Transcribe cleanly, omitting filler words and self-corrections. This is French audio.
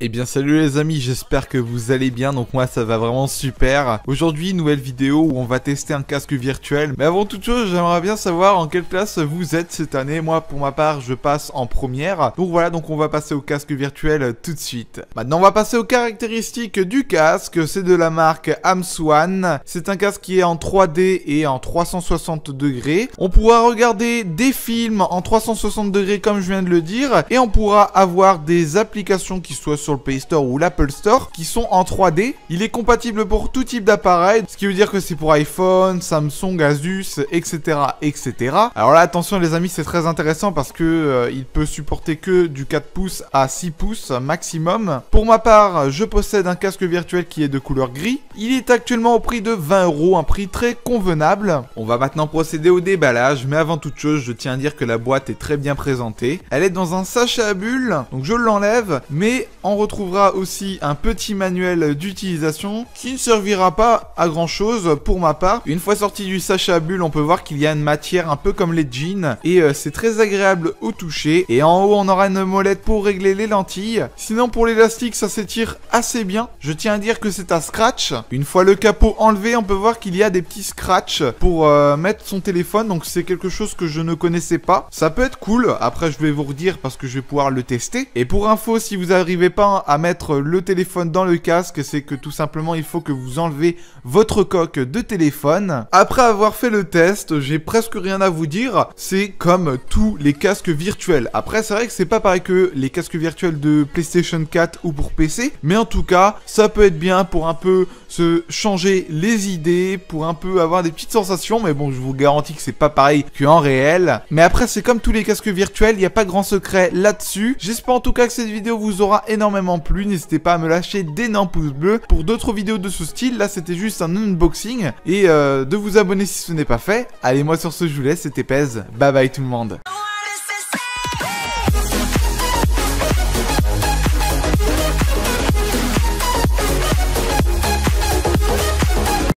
Eh bien salut les amis, j'espère que vous allez bien, donc moi ça va vraiment super. Aujourd'hui, nouvelle vidéo où on va tester un casque virtuel. Mais avant toute chose, j'aimerais bien savoir en quelle classe vous êtes cette année. Moi pour ma part, je passe en première. Donc voilà, donc on va passer au casque virtuel tout de suite. Maintenant on va passer aux caractéristiques du casque. C'est de la marque Amswan. C'est un casque qui est en 3D et en 360 degrés. On pourra regarder des films en 360 degrés comme je viens de le dire. Et on pourra avoir des applications qui soient sur le Play Store ou l'Apple Store qui sont en 3D. Il est compatible pour tout type d'appareil, ce qui veut dire que c'est pour iPhone, Samsung, Asus, etc. etc. Alors là attention les amis, c'est très intéressant parce que il peut supporter que du 4 pouces à 6 pouces maximum. Pour ma part, je possède un casque virtuel qui est de couleur gris. Il est actuellement au prix de 20 €, un prix très convenable. On va maintenant procéder au déballage, mais avant toute chose, je tiens à dire que la boîte est très bien présentée. Elle est dans un sachet à bulles, donc je l'enlève, mais on retrouvera aussi un petit manuel d'utilisation qui ne servira pas à grand chose pour ma part. Une fois sorti du sachet à bulles, on peut voir qu'il y a une matière un peu comme les jeans et c'est très agréable au toucher. Et en haut, on aura une molette pour régler les lentilles. Sinon, pour l'élastique, ça s'étire assez bien. Je tiens à dire que c'est à scratch. Une fois le capot enlevé, on peut voir qu'il y a des petits scratchs pour mettre son téléphone. Donc c'est quelque chose que je ne connaissais pas. Ça peut être cool. Après, je vais vous redire parce que je vais pouvoir le tester. Et pour info, si vous n'arrivez pas à mettre le téléphone dans le casque, c'est que tout simplement il faut que vous enlevez votre coque de téléphone. Après avoir fait le test, j'ai presque rien à vous dire, c'est comme tous les casques virtuels. Après c'est vrai que c'est pas pareil que les casques virtuels de PlayStation 4 ou pour PC, mais en tout cas ça peut être bien pour un peu se changer les idées, pour un peu avoir des petites sensations, mais bon je vous garantis que c'est pas pareil qu'en réel. Mais après c'est comme tous les casques virtuels, il n'y a pas grand secret là-dessus. J'espère en tout cas que cette vidéo vous aura énormément plu. N'hésitez pas à me lâcher d'énormes pouces bleus pour d'autres vidéos de ce style. Là c'était juste un unboxing et de vous abonner si ce n'est pas fait. Allez, moi sur ce je vous laisse, c'était Pez, bye bye tout le monde.